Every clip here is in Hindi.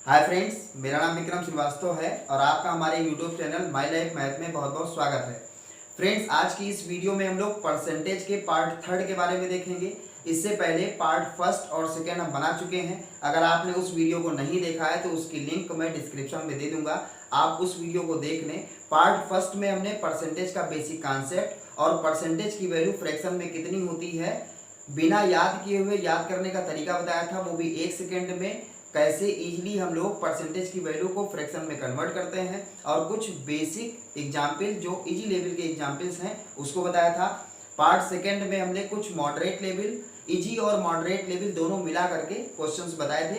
हाय फ्रेंड्स, मेरा नाम विक्रम श्रीवास्तव है और आपका हमारे YouTube channel my life math में बहुत बहुत स्वागत है। फ्रेंड्स, आज की इस वीडियो में हम लोग परसेंटेज के पार्ट थर्ड के बारे में देखेंगे। इससे पहले पार्ट फर्स्ट और सेकेंड हम बना चुके हैं। अगर आपने उस वीडियो को नहीं देखा है तो उसकी लिंक मैं डिस्क्रिप्शन में दे दूंगा, आप उस वीडियो को देख लें। पार्ट फर्स्ट में हमने परसेंटेज का बेसिक कॉन्सेप्ट और परसेंटेज की वैल्यू फ्रैक्शन में कितनी होती है बिना याद किए हुए याद करने का तरीका बताया था, वो भी 1 सेकेंड में। कैसे इजीली हम लोग परसेंटेज की वैल्यू को फ्रैक्शन में कन्वर्ट करते हैं और कुछ बेसिक एग्जाम्पल जो इजी लेवल के एग्जाम्पल्स हैं उसको बताया था। पार्ट सेकेंड में हमने कुछ मॉडरेट लेवल, इजी और मॉडरेट लेवल दोनों मिला करके क्वेश्चंस बताए थे।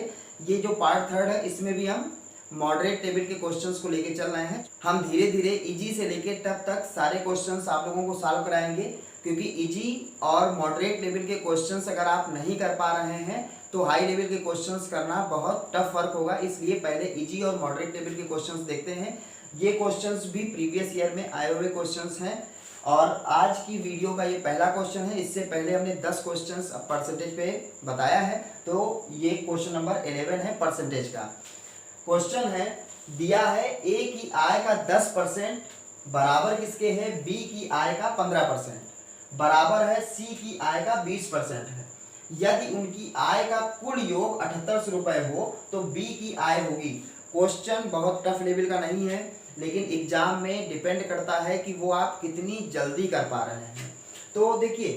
ये जो पार्ट थर्ड है इसमें भी हम मॉडरेट लेवल के क्वेश्चंस को लेके चल रहे हैं। हम धीरे धीरे इजी से लेके टफ तक सारे क्वेश्चंस आप लोगों को सॉल्व कराएंगे, क्योंकि इजी और मॉडरेट लेवल के क्वेश्चंस अगर आप नहीं कर पा रहे हैं तो हाई लेवल के क्वेश्चंस करना बहुत टफ वर्क होगा। इसलिए पहले इजी और मॉडरेट लेवल के क्वेश्चंस देखते हैं। ये क्वेश्चंस भी प्रीवियस ईयर में आए हुए क्वेश्चंस हैं और आज की वीडियो का ये पहला क्वेश्चन है। इससे पहले हमने 10 क्वेश्चंस परसेंटेज पे बताया है, तो ये क्वेश्चन नंबर 11 है परसेंटेज का। क्वेश्चन है, दिया है ए की आय का 10% बराबर किसके है, बी की आय का 15% बराबर है सी की आय का 20% है। यदि उनकी आय का कुल योग 7800 रुपए हो तो बी की आय होगी। क्वेश्चन बहुत टफ लेवल का नहीं है, लेकिन एग्जाम में डिपेंड करता है कि वो आप कितनी जल्दी कर पा रहे हैं। तो देखिए,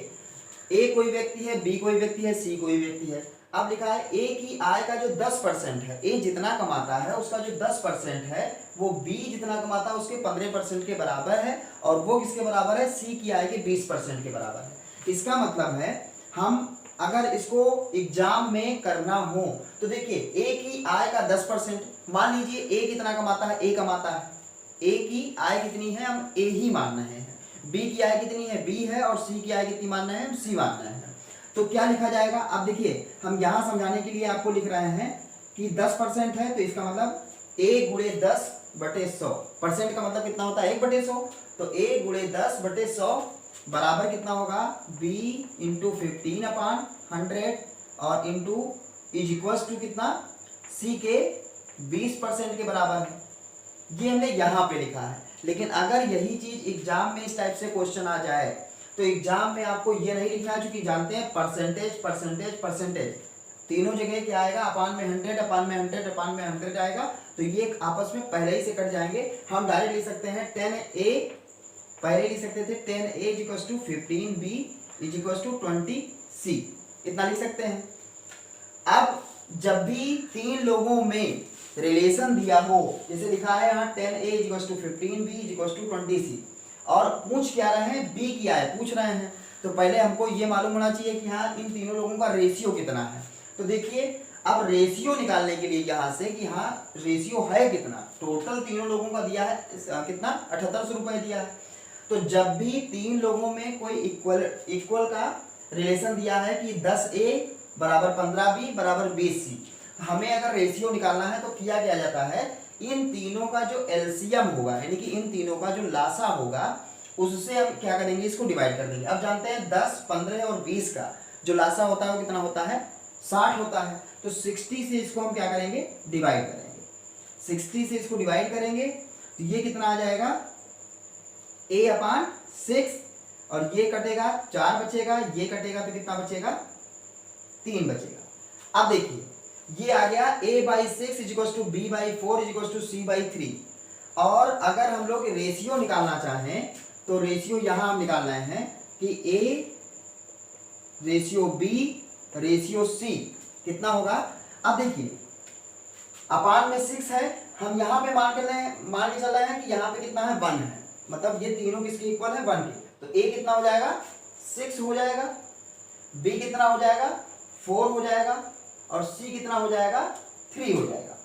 ए कोई व्यक्ति है, बी कोई व्यक्ति है, सी कोई व्यक्ति है। अब लिखा है ए की आय का जो 10% है, ए जितना कमाता है उसका जो 10% है वो बी जितना कमाता है उसके 15% के बराबर है, और वो किसके बराबर है, सी की आय के 20% के बराबर है। इसका मतलब है हम अगर इसको एग्जाम में करना हो तो देखिए, ए की आय का 10%, मान लीजिए ए कितना कमाता है, ए कमाता है, ए की आय कितनी है हम ए ही मान रहे हैं। बी की आय कितनी है, बी है, और सी की आय कितनी मान रहे हैं, हम सी मान रहे हैं। तो क्या लिखा जाएगा, अब देखिए हम यहां समझाने के लिए आपको लिख रहे हैं कि 10% है तो इसका मतलब a गुणे 10/100। परसेंट का मतलब कितना होता है, 1/100। तो a गुणे 10/100 बराबर कितना होगा, b इंटू 15/100 और इंटू इज इक्वल्स टू कितना, c के 20% के बराबर है। ये हमने यहाँ पे लिखा है। लेकिन अगर यही चीज एग्जाम में इस टाइप से क्वेश्चन आ जाए तो एग्जाम में आपको ये नहीं लिखना है, क्योंकि जानते हैं परसेंटेज परसेंटेज परसेंटेज तीनों जगह क्या आएगा, अपान में 100 अपान में 100 अपान में 100 आएगा, तो ये आपस में पहले ही से कट जाएंगे। हम डायरेक्ट लिख सकते हैं 10a, पहले लिख सकते थे 10a equals to 15b equals to 20c, इतना लिख सकते हैं। अब जब भी तीन लोगों में रिलेशन दिया हो, जैसे लिखा है यहाँ 10a equals to 15b equals to 20c, और पूछ क्या रहे हैं, बी की आय पूछ रहे हैं, तो पहले हमको ये मालूम होना चाहिए कि हाँ इन तीनों लोगों का रेशियो कितना है। तो देखिए, अब रेशियो निकालने के लिए यहाँ से कि हाँ रेशियो है कितना, टोटल तीनों लोगों का दिया है कितना, 7800 रुपए दिया है। तो जब भी तीन लोगों में कोई इक्वल का रिलेशन दिया है कि 10a बराबर 15b बराबर 20c, हमें अगर रेशियो निकालना है तो किया क्या जाता है, इन तीनों का जो एलसीएम होगा, यानी कि इन तीनों का जो लासा होगा, उससे हम क्या करेंगे, इसको डिवाइड कर देंगे। अब जानते हैं 10, 15 और 20 का जो लासा होता है वो कितना होता है, 60 होता है। तो 60 से इसको हम क्या करेंगे, डिवाइड करेंगे। 60 से इसको डिवाइड करेंगे तो ये कितना आ जाएगा, a/6, और ये कटेगा 4 बचेगा, ये कटेगा तो कितना बचेगा, 3 बचेगा। अब देखिए ये आ गया a/6 equals to b/4 equals to c/3। और अगर हम लोग रेशियो निकालना चाहें तो रेशियो यहां हम निकाल रहे हैं कि a ratio b ratio c कितना होगा। अब देखिए अपान में 6 है, हम यहाँ पे मान के चल रहे हैं कि यहाँ पे कितना है, 1 है, मतलब ये तीनों किसके इक्वल है, 1 के। तो a कितना हो जाएगा, 6 हो जाएगा, b कितना हो जाएगा, 4 हो जाएगा, और c कितना हो जाएगा, 3 हो जाएगा।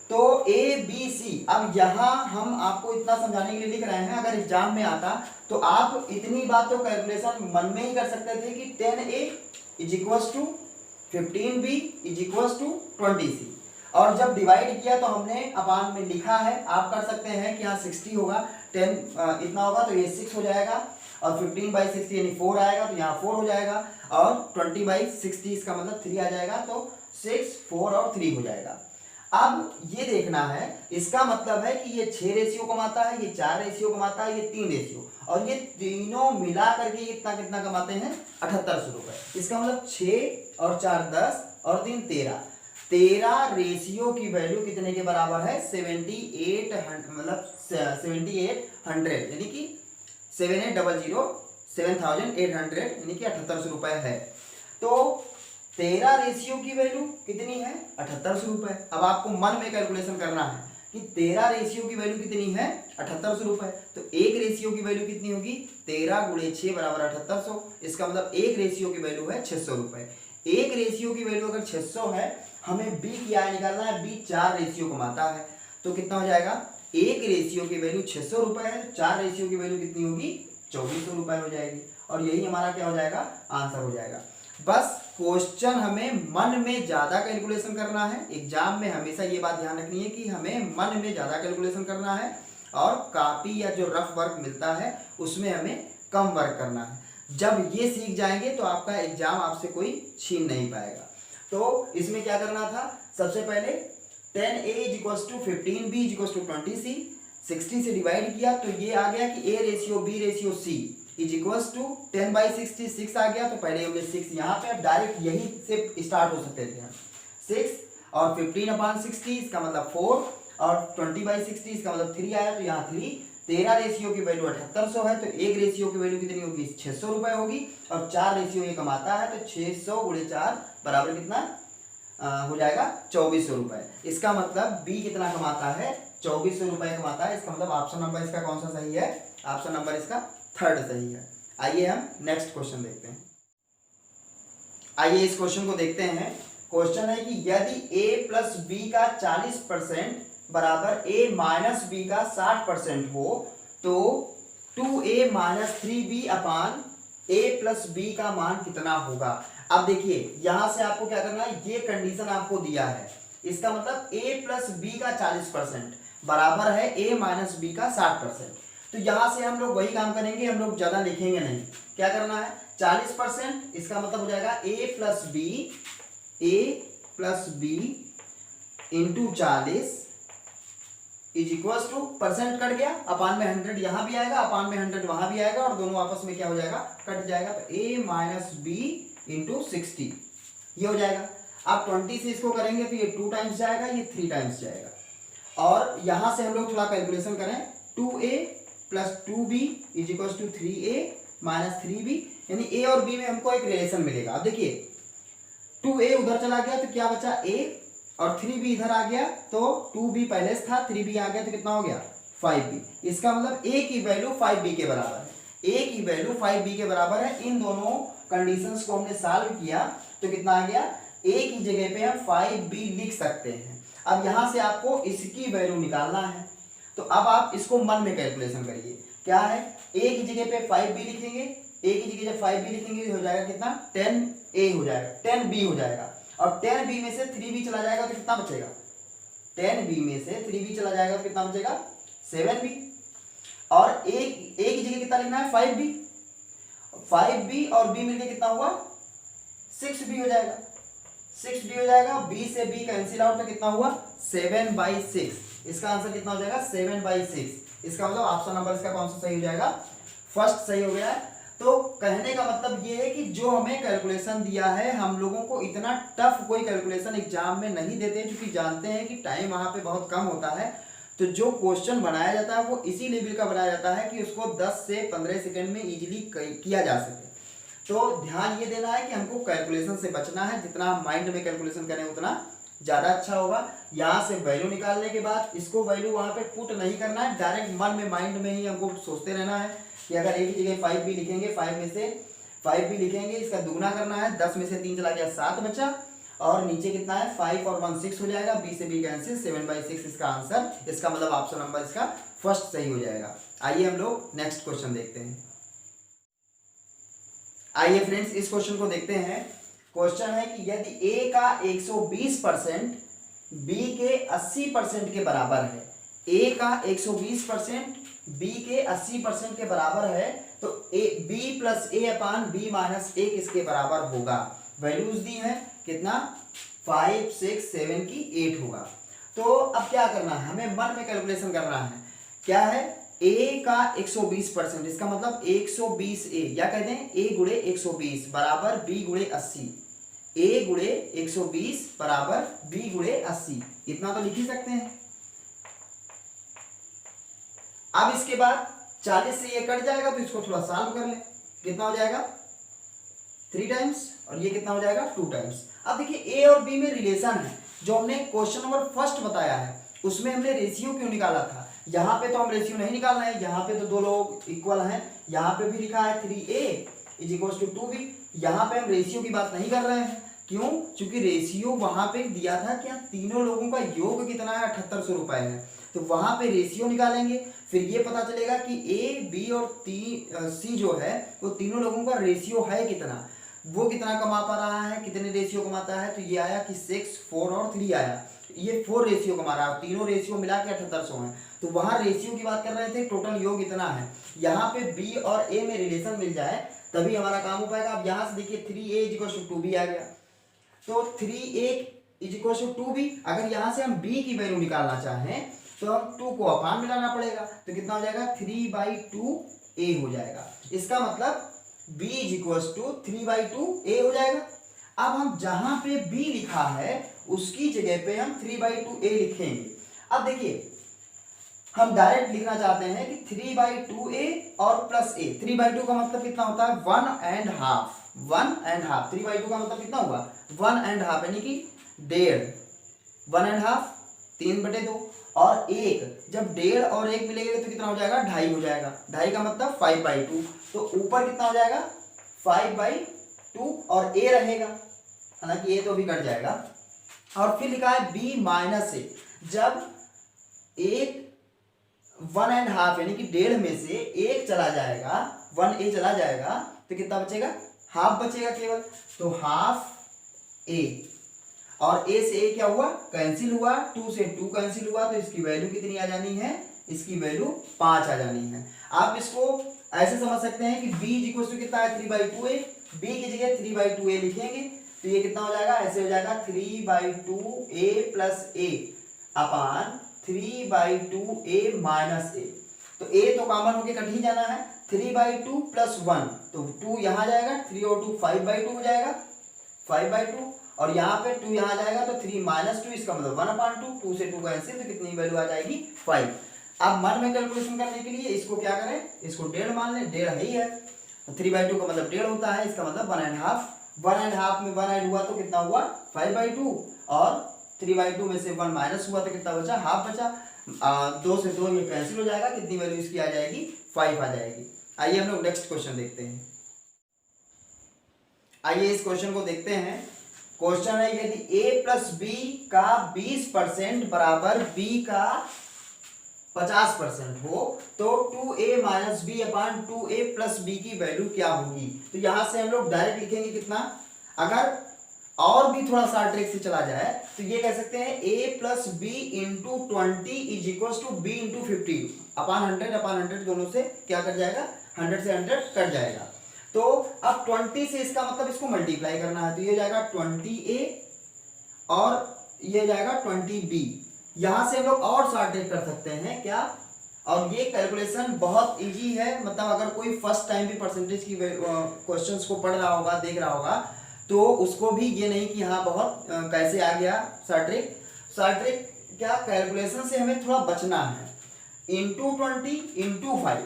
तो a b c, अब यहां हम आपको इतना समझाने के लिए लिख रहे हैं, अगर एग्जाम में आता तो आप इतनी बात तो कैलकुलेशन मन में ही कर सकते थे कि 10a is equals to 15b is equals to 20c, और जब डिवाइड किया तो हमने अपान में लिखा है। आप कर सकते हैं कि यहाँ 60 होगा, 10 इतना होगा तो ये 6 हो जाएगा, और 15/60 यानी 4 आएगा तो यहाँ 4 हो जाएगा, और 20/60 इसका मतलब 3 आ जाएगा, तो 6, 4 और 3 हो जाएगा। अब ये देखना है, इसका मतलब है कि ये 6 रेशियो कमाता है, ये 4 रेशियो कमाता है, ये 3 रेशियो, और ये तीनों मिला करके कितना कितना कमाते हैं 7800 रुपए। इसका मतलब 6 और 4 10 और 3 13, 13 रेशियो की वैल्यू कितने के बराबर है 7800, मतलब 7800 यानी कि 7800 यानी कि 7800 रुपए है। तो 13 रेशियो की वैल्यू कितनी है 7800 रुपए। अब आपको मन में कैलकुलेशन करना है कि 13 रेशियो की वैल्यू कितनी है 7800 रुपए। तो एक रेशियो की वैल्यू कितनी होगी 13 गुणे 6 बराबर 7800। इसका मतलब एक रेशियो की वैल्यू है 600 रुपए। एक रेशियो की वैल्यू अगर 600 है, हमें बी की आय निकालना है, बी 4 रेशियो कमाता है, तो कितना हो जाएगा, एक रेशियो की वैल्यू 600 रुपए है, तो 4 रेशियो की वैल्यू कितनी होगी 2400 रुपए हो जाएगी। और यही हमारा क्या हो जाएगा आंसर हो जाएगा। बस क्वेश्चन हमें मन में ज्यादा कैलकुलेशन करना है। एग्जाम में हमेशा ये बात ध्यान रखनी है कि हमें मन में ज्यादा कैलकुलेशन करना है, और कॉपी या जो रफ वर्क मिलता है उसमें हमें कम वर्क करना है। जब ये सीख जाएंगे तो आपका एग्जाम आपसे कोई छीन नहीं पाएगा। तो इसमें क्या करना था, सबसे पहले 10a = 15b = 20c, 60 से डिवाइड किया तो ये आ गया कि a ratio b ratio c = 10/60, 6 आ गया। तो पहले हमने 6 यहाँ पे, अब डायरेक्ट यही से स्टार्ट हो सकते थे हम, 6 और 15/60 इसका मतलब 4 और 20/60 इसका मतलब 3 आया, तो यहाँ 3। 13 रेशियो की वैल्यू 7800 है, तो एक रेशियो की वैल्यू कितनी होगी 600 रुपए होगी, और 4 रेशियो ये कमाता है, तो 600 गुणे 4 बराबर कितना हो जाएगा 2400 रुपए। इसका मतलब बी कितना कमाता है 2400 रुपए कमाता है। इसका मतलब ऑप्शन नंबर इसका कौन सा सही है, ऑप्शन नंबर इसका 3rd सही है। आइए हम नेक्स्ट क्वेश्चन देखते हैं। आइए इस क्वेश्चन को देखते हैं। क्वेश्चन है कि यदि a + b का 40% बराबर a - b का 60% हो, तो 2a - 3b upon a + b का मान कितना होगा। अब देखिए यहां से आपको क्या करना है, ये कंडीशन आपको दिया है, इसका मतलब a + b का 40% बराबर है a - b का 60%। तो यहां से हम लोग वही काम करेंगे, हम लोग ज्यादा लिखेंगे नहीं। क्या करना है 40%, इसका मतलब हो जाएगा a + b into 40 = percent cut गया, अपान में 100 यहां भी आएगा, अपान में 100 वहां भी आएगा, और दोनों आपस में क्या हो जाएगा कट जाएगा। तो a - b इंटू 60 ये हो जाएगा। अब 20 से इसको करेंगे तो ये 2 टाइम्स जाएगा, ये 3 टाइम्स जाएगा। और यहां से हम लोग थोड़ा कैलकुलेशन करें, 2a + 2b = 3a - 3b, यानी a और b में हमको एक रिलेशन मिलेगा। अब देखिए 2a उधर चला गया तो क्या बचा a, और 3b इधर आ गया तो 2b पहले से था, 3b आ गया तो कितना हो गया 5b। इसका मतलब a की वैल्यू 5b के बराबर है, a की वैल्यू 5b के बराबर है। इन दोनों कंडीशंस को हमने सॉल्व किया तो कितना आ गया, a की जगह पे हम 5b लिख सकते हैं। अब यहां से आपको इसकी वैल्यू निकालना है, तो अब आप इसको मन में कैलकुलेशन करिए। क्या है, a की जगह पे 5b लिखेंगे, a की जगह जब 5b लिखेंगे हो जाएगा कितना 10a हो जाएगा, 10b हो जाएगा, और 10b में से 3b चला जाएगा तो कितना बचेगा, 10b में से 3b चला जाएगा तो कितना बचेगा 7b, और a की जगह कितना लिखना है 5b, 5b और b मिलके कितना हुआ 6b हो जाएगा, 6b हो जाएगा। b से b कैंसिल आउट तो कितना हुआ 7/6। इसका आंसर कितना हो जाएगा 7/6। इसका मतलब ऑप्शन नंबर इसका कौन सा सही हो जाएगा, फर्स्ट सही हो गया है। तो कहने का मतलब ये है कि जो हमें कैलकुलेशन दिया है, हम लोगों को इतना टफ कोई कैलकुलेशन एग्जाम में नहीं देते, क्योंकि जानते हैं कि टाइम वहां पे बहुत कम होता है। तो जो क्वेश्चन बनाया जाता है वो इसी लेवल का बनाया जाता है कि उसको 10 से 15 सेकंड में इजीली किया जा सके। तो ध्यान ये देना है कि हमको कैलकुलेशन से बचना है, जितना हम माइंड में कैलकुलेशन करें उतना ज़्यादा अच्छा होगा। यहाँ से वैल्यू निकालने के बाद इसको वैल्यू वहाँ पे पुट नहीं करना है, डायरेक्ट मन में माइंड में ही हमको सोचते रहना है कि अगर a की जगह 5b लिखेंगे, 5 में से 5b लिखेंगे, इसका दुगना करना है, 10 में से 3 चला गया 7 बचा, और नीचे कितना है 5 और 1 6 हो जाएगा, b से b कैंसिल, 7/6 इसका आंसर। इसका मतलब ऑप्शन नंबर इसका फर्स्ट सही हो जाएगा। आइए हम लोग नेक्स्ट क्वेश्चन देखते हैं। आइए फ्रेंड्स इस क्वेश्चन को देखते हैं। क्वेश्चन है कि यदि a का 120% b के 80% के बराबर है, a का 120% b के 80% के बराबर है, तो b + a upon b - a किसके बराबर होगा। वैल्यूज दी है कितना 5 6 7 की 8 होगा। तो अब क्या करना है, हमें मन में कैलकुलेशन करना है। क्या है, a का 120%, इसका मतलब 120a, या कहते हैं a गुणे 120 बराबर b गुणे 80, a गुणे 120 बराबर b गुणे 80, इतना तो लिख ही सकते हैं। अब इसके बाद 40 से ये कट जाएगा तो इसको थोड़ा सॉल्व कर ले, कितना हो जाएगा 3 टाइम्स, और ये कितना हो जाएगा 2 टाइम्स। अब देखिए a और b में रिलेशन है, जो हमने क्वेश्चन नंबर फर्स्ट बताया है उसमें हमने रेशियो क्यों निकाला था। यहाँ पे तो हम रेशियो नहीं निकालना है, यहाँ पे तो दो लोग इक्वल हैं, यहाँ पे भी लिखा है 3a is equal to 2b, यहाँ पे हम रेशियो की बात नहीं कर रहे हैं। क्यों, क्योंकि रेशियो वहां पे दिया था कि तीनों लोगों का योग कितना है, 7800 रुपए है, तो वहां पे रेशियो निकालेंगे, फिर ये पता चलेगा कि ए बी और सी जो है वो तीनों लोगों का रेशियो है कितना, वो कितना कमा पा रहा है, कितने रेशियो कमाता है। तो ये आया कि 6, 4 और 3 आया, ये 4 रेशियो कमा रहा है, तीनों रेशियो मिला के 7800 है, तो वहां रेशियो की बात कर रहे थे, टोटल योग इतना है। यहाँ पे बी और ए में रिलेशन मिल जाए तभी हमारा काम हो पाएगा। अब यहाँ से देखिए 3a is equal to 2b आ गया, तो 3a is equal to 2b, अगर यहाँ से हम b की वैल्यू निकालना चाहें तो हम 2 को अपान मिलाना पड़ेगा, तो कितना हो जाएगा 3/2a हो जाएगा। इसका मतलब b is equal to 3/2a हो जाएगा। अब हम जहां पे b लिखा है उसकी जगह पे हम 3/2a लिखेंगे। अब देखिए हम डायरेक्ट लिखना चाहते हैं कि 3/2a और प्लस a, 3/2 का मतलब कितना होता है 1.5, 1.5, 3/2 का मतलब कितना हुआ 1.5, यानी कि 1.5, 1.5 3/2, और 1, जब 1.5 और 1 मिलेगा तो कितना हो जाएगा 2.5 हो जाएगा, 2.5 का मतलब 5/2, तो ऊपर कितना हो जाएगा 5/2 और a रहेगा, हालांकि a तो भी कट जाएगा। और फिर लिखा है b माइनस a, जब 1.5 यानी कि 1.5 में से 1 चला जाएगा, 1a चला जाएगा तो कितना बचेगा, हाफ बचेगा केवल, तो हाफ a, और a से a क्या हुआ कैंसिल हुआ, 2 से 2 कैंसिल हुआ, तो इसकी वैल्यू कितनी आ जानी है, इसकी वैल्यू 5 आ जानी है। आप इसको ऐसे समझ सकते हैं कि b इज इक्वल टू कितना है 3/2a, b की जगह 3/2a लिखेंगे तो ये कितना हो जाएगा, ऐसे हो जाएगा 3/2a plus a upon 3/2a minus a, तो a तो कॉमन होके कट ही जाना है, 3/2 प्लस 1, तो 2 यहाँ जाएगा, 3 और 2 5/2 हो जाएगा, 5/2, और यहाँ पे 2 यहाँ जाएगा तो 3 माइनस 2, इसका मतलब 1/2, 2 से 2 कैंसिल, तो कितनी वैल्यू आ जाएगी 5। अब मन में कैलकुलेशन करने के लिए इसको क्या करें, इसको 1.5 मान लें, 1.5 ही है, 3/2 का मतलब 1.5 होता है, इसका मतलब 1.5, 1.5 में 1 ऐड हुआ तो कितना हुआ 5/2, और 3/2 में से 1 माइनस हुआ तो कितना बचा, हाफ बचा, 2 से 2 ये कैंसिल हो जाएगा, कितनी वैल्यू इसकी आ जाएगी 5 आ जाएगी। आइए हम लोग नेक्स्ट क्वेश्चन देखते हैं। आइए इस क्वेश्चन को देखते हैं। क्वेश्चन है यदि a प्लस b का 20% बराबर b का 50% हो तो 2a माइनस b अपान 2a प्लस b की वैल्यू क्या होगी। तो यहां से हम लोग डायरेक्ट लिखेंगे कितना, अगर और भी थोड़ा सा ट्रिक से चला जाए तो ये कह सकते हैं a plus B into 20 is equal to b into 50 upon 100 दोनों से क्या कर जाएगा, 100 से 100 कट जाएगा। तो अब 20 से इसका मतलब इसको मल्टीप्लाई करना है, तो ये जाएगा 20a और ये जाएगा 20b। यहां से हम लोग और शॉर्ट ट्रिक कर सकते हैं क्या, और ये कैलकुलेशन बहुत इजी है, मतलब अगर कोई फर्स्ट टाइम भी परसेंटेज की क्वेश्चंस को पढ़ रहा होगा, देख रहा होगा, तो उसको भी ये नहीं कि हाँ बहुत कैसे आ गया शॉर्ट ट्रिक। शॉर्ट ट्रिक क्या, कैलकुलेशन से हमें थोड़ा बचना है, इंटू 20 इंटू 5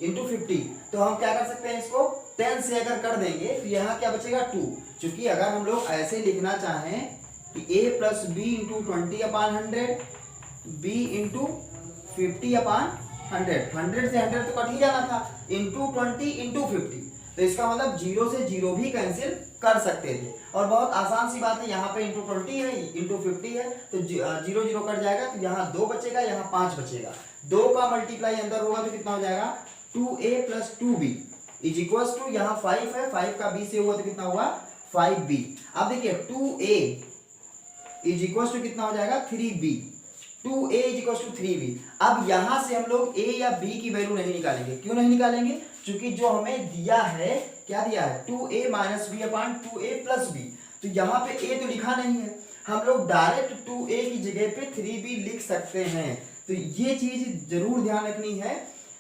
इंटू 50, तो हम क्या कर सकते हैं, इसको 10 से अगर कर देंगे तो यहाँ क्या बचेगा 2, क्योंकि अगर हम लोग ऐसे लिखना चाहें कि a plus B into 20 upon 100 b into 50 upon 100 से 100 तो कट ही जाना था, इंटू 20 इंटू 50, तो इसका मतलब 0 से 0 भी कैंसिल कर सकते थे, और बहुत आसान सी बात है, यहाँ पे इंटू 20 है इंटू 50 है तो 0 0 कट जाएगा, तो यहाँ 2 बचेगा, यहाँ 5 बचेगा, 2 का मल्टीप्लाई अंदर होगा तो कितना हो जाएगा 2a plus 2b is equal to, यहाँ 5 है, 5 का b से हुआ तो कितना हुआ 5b। अब देखिए 2a इज इक्वल टू कितना हो जाएगा 3b, 2a is equal to 3b। अब यहां से हम लोग a या b की वैल्यू नहीं निकालेंगे, क्यों नहीं निकालेंगे, क्योंकि जो हमें दिया है, क्या दिया है 2a माइनस बी अपान 2a प्लस बी, तो यहाँ पे a तो लिखा नहीं है, हम लोग डायरेक्ट 2a की जगह पे 3b लिख सकते हैं। तो ये चीज जरूर ध्यान रखनी है,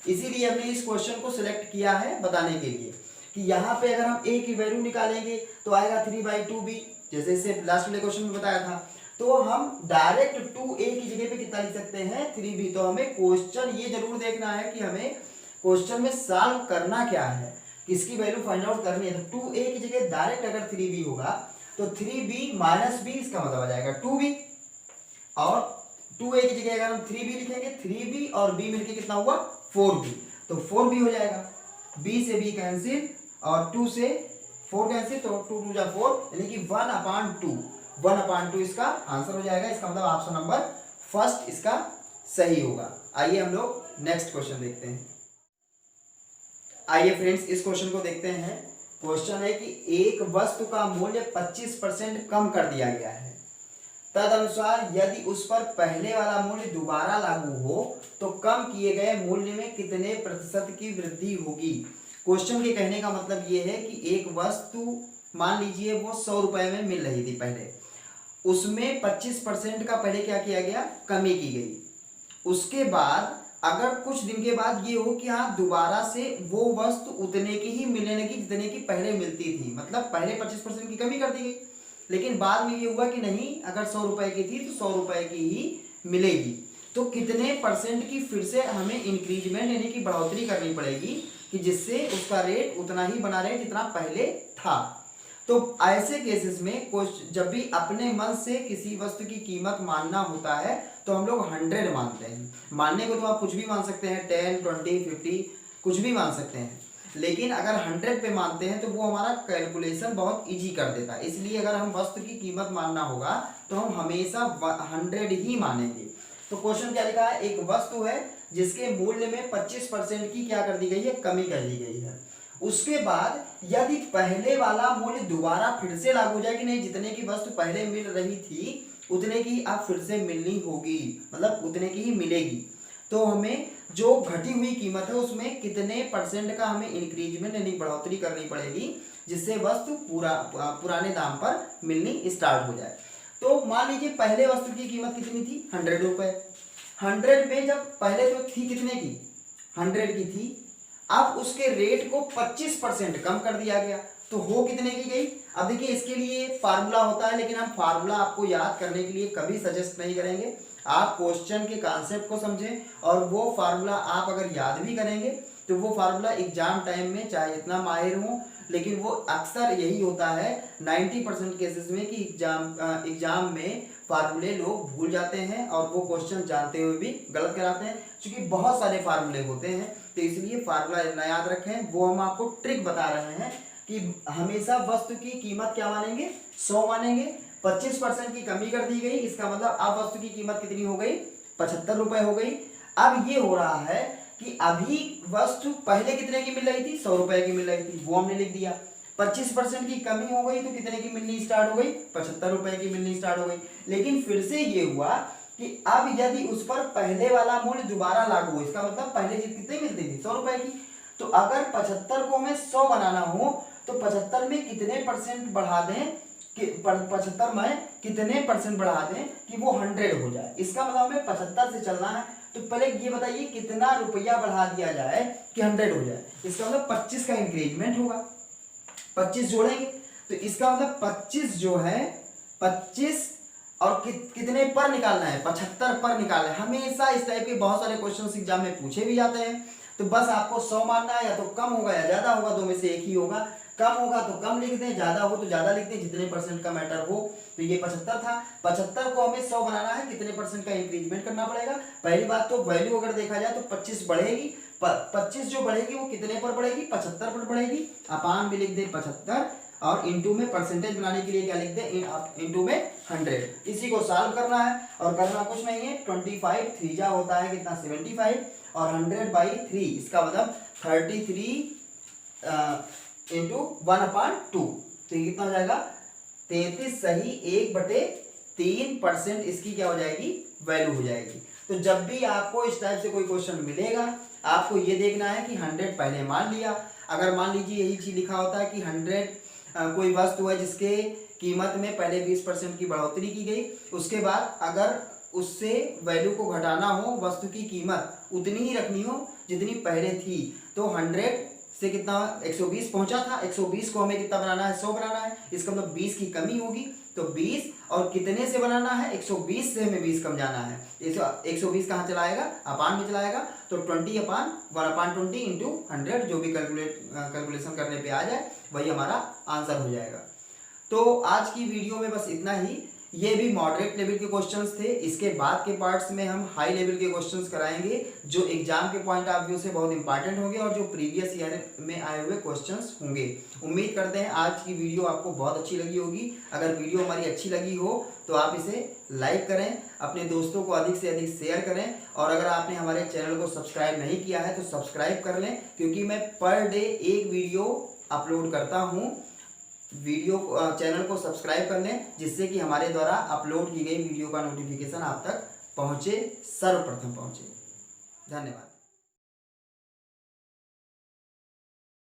इसीलिए हमने इस क्वेश्चन को सिलेक्ट किया है बताने के लिए कि यहाँ पे अगर हम a की वैल्यू निकालेंगे तो आएगा 3/2b, जैसे इससे लास्ट वाले क्वेश्चन में बताया था। तो हम डायरेक्ट 2a की जगह पे कितना लिख सकते हैं 3b। तो हमें क्वेश्चन ये जरूर देखना है कि हमें क्वेश्चन में सॉल्व करना क्या है, किसकी वैल्यू फाइंड आउट करनी है। तो 2a की जगह डायरेक्ट अगर 3b होगा तो 3b - b इसका मतलब आ जाएगा 2b, और 2a की जगह अगर हम 3b लिखेंगे 3b और b मिलके कितना हुआ 4b, तो 4b हो जाएगा। b से b कैंसिल और 2 से 4 कैंसिल, तो 2 2 जा 4 यानी कि 1/2, 1/2 इसका आंसर हो जाएगा। इसका मतलब ऑप्शन नंबर फर्स्ट इसका सही होगा। आइए हम लोग नेक्स्ट क्वेश्चन देखते हैं। आइए फ्रेंड्स इस क्वेश्चन को देखते हैं। क्वेश्चन है कि एक वस्तु का मूल्य 25% कम कर दिया गया है, तदनुसार यदि उस पर पहले वाला मूल्य दोबारा लागू हो तो कम किए गए मूल्य में कितने प्रतिशत की वृद्धि होगी। क्वेश्चन के कहने का मतलब ये है कि एक वस्तु मान लीजिए वो 100 रुपए में मिल रही थी पहले, उसमें 25% का पहले क्या किया गया कमी की गई। उसके बाद अगर कुछ दिन के बाद ये हो कि हाँ दोबारा से वो वस्तु उतने की ही मिलने लगी जितने की पहले मिलती थी, मतलब पहले 25% की कमी कर दी गई, लेकिन बाद में ये हुआ कि नहीं अगर 100 रुपए की थी तो 100 रुपए की ही मिलेगी। तो कितने परसेंट की फिर से हमें इंक्रीजमेंट यानी कि बढ़ोतरी करनी पड़ेगी कि जिससे उसका रेट उतना ही बना रहे जितना पहले था। तो ऐसे केसेस में जब भी अपने मन से किसी वस्तु की कीमत मानना होता है तो हम लोग 100 मानते हैं। मानने को तो आप कुछ भी मान सकते हैं, 10, 20, 50 कुछ भी मान सकते हैं, लेकिन अगर 100 पे मानते हैं तो वो हमारा कैलकुलेशन बहुत इजी कर देता है। इसलिए अगर हम वस्तु की कीमत मानना होगा तो हम हमेशा 100 ही मानेंगे। तो क्वेश्चन क्या लिखा है, एक वस्तु है जिसके मूल्य में 25% की क्या कर दी गई है कमी कर दी गई है। उसके बाद यदि पहले वाला मूल्य दोबारा फिर से लागू हो जाए कि नहीं जितने की वस्तु पहले मिल रही थी उतने की अब फिर से मिलनी होगी, मतलब उतने की ही मिलेगी, तो हमें जो घटी हुई कीमत है उसमें कितने परसेंट का हमें इंक्रीजमेंट यानी बढ़ोतरी करनी पड़ेगी जिससे वस्तु पुराने दाम पर मिलनी स्टार्ट हो जाए। तो मान लीजिए पहले वस्तु की कीमत कितनी थी 100 रुपए, 100 में जब पहले तो थी कितने की 100 की थी, अब उसके रेट को 25% कम कर दिया गया तो हो कितने की गई। अब देखिए इसके लिए फार्मूला होता है, लेकिन हम फार्मूला आपको याद करने के लिए कभी सजेस्ट नहीं करेंगे। आप क्वेश्चन के कॉन्सेप्ट को समझें और वो फार्मूला आप अगर याद भी करेंगे तो वो फार्मूला एग्जाम टाइम में चाहे इतना माहिर हो, लेकिन वो अक्सर यही होता है 90% केसेस में कि एग्जाम में फार्मूले लोग भूल जाते हैं और वो क्वेश्चन जानते हुए भी गलत कराते हैं, क्योंकि बहुत सारे फार्मूले होते हैं। तो इसलिए फार्मूला ना याद रखें, वो हम आपको ट्रिक बता रहे हैं कि हमेशा वस्तु की कीमत क्या मानेंगे 100 मानेंगे, 25% की कमी कर दी गई, इसका मतलब अब वस्तु की कीमत कितनी हो गई 75 रुपए हो गई। अब ये हो रहा है कि अभी वस्तु पहले कितने की मिल रही थी 100 रुपए की मिल रही थी, वो हमने लिख दिया। 25% की कमी हो गई तो कितने की मिलनी स्टार्ट हो गई 75 रुपए की मिलनी स्टार्ट हो गई। लेकिन फिर से ये हुआ कि अब यदि उस पर पहले वाला मूल्य दोबारा लागू हो, इसका मतलब पहले कितने मिलती थी 100 रुपए की, तो अगर 75 को हमें 100 बनाना हो तो 75 में कितने परसेंट बढ़ा दें कि 75 में कितने परसेंट बढ़ा दें कि वो 100 हो जाए। इसका मतलब हमें 75 से चलना है, तो पहले ये बताइए कितना रुपया बढ़ा दिया जाए कि 100 हो जाए। इसका मतलब 25 का इंक्रीजमेंट होगा, 25 जोड़ेंगे तो इसका मतलब 25 जो है 25 और कितने पर निकालना है 75 पर निकालना है। हमेशा इस टाइप के बहुत सारे क्वेश्चन एग्जाम में पूछे भी जाते हैं। तो बस आपको 100 मानना है, या तो कम होगा या ज्यादा होगा, दो में से एक ही होगा। कम होगा तो कम लिख दें, ज्यादा हो तो ज्यादा लिख दें, जितने परसेंट का मैटर हो। तो ये 75 था, 75 को हमें 100 बनाना है, कितने परसेंट का इंक्रीजमेंट करना पड़ेगा। पहली बात तो वैल्यू अगर देखा जाए तो 25 बढ़ेगी, 25 जो बढ़ेगी वो कितने पर बढ़ेगी 75 पर बढ़ेगी। अपान में लिख दे 75 और इनटू में परसेंटेज बनाने के लिए क्या लिख दे इनटू में 100। इसी को सॉल्व करना है और करना कुछ नहीं है, 25 3 होता है कितना 75 और 100/3 इसका मतलब 33 इंटू 1/2, तो ये कितना हो जाएगा 33 सही 1/3% इसकी क्या हो जाएगी वैल्यू हो जाएगी। तो जब भी आपको इस टाइप से कोई क्वेश्चन मिलेगा आपको ये देखना है कि 100 पहले मान लिया। अगर मान लीजिए यही चीज लिखा होता है कि 100 कोई वस्तु है जिसके कीमत में पहले 20% की बढ़ोतरी की गई, उसके बाद अगर उससे वैल्यू को घटाना हो, वस्तु की कीमत उतनी ही रखनी हो जितनी पहले थी, तो 100 से कितना 120 पहुंचा था, 120 को हमें कितना बनाना है, 100 बनाना है। इसका मतलब 20 की कमी होगी, तो 20 और कितने से बनाना है, 120 से हमें 20 कम जाना है। 120 कहाँ चलाएगा, अपान में चलाएगा, तो 20 अपान 1/20 इंटू 100, जो भी कैलकुलेशन करने पे आ जाए वही हमारा आंसर हो जाएगा। तो आज की वीडियो में बस इतना ही। ये भी मॉडरेट लेवल के क्वेश्चंस थे। इसके बाद के पार्ट्स में हम हाई लेवल के क्वेश्चंस कराएंगे जो एग्जाम के पॉइंट ऑफ व्यू से बहुत इंपॉर्टेंट होंगे और जो प्रीवियस ईयर में आए हुए क्वेश्चंस होंगे। उम्मीद करते हैं आज की वीडियो आपको बहुत अच्छी लगी होगी। अगर वीडियो हमारी अच्छी लगी हो तो आप इसे लाइक करें, अपने दोस्तों को अधिक से अधिक शेयर करें, और अगर आपने हमारे चैनल को सब्सक्राइब नहीं किया है तो सब्सक्राइब कर लें, क्योंकि मैं पर डे एक वीडियो अपलोड करता हूँ। चैनल को सब्सक्राइब कर लें, जिससे कि हमारे द्वारा अपलोड की गई वीडियो का नोटिफिकेशन आप तक पहुंचे, सर्वप्रथम पहुंचे। धन्यवाद।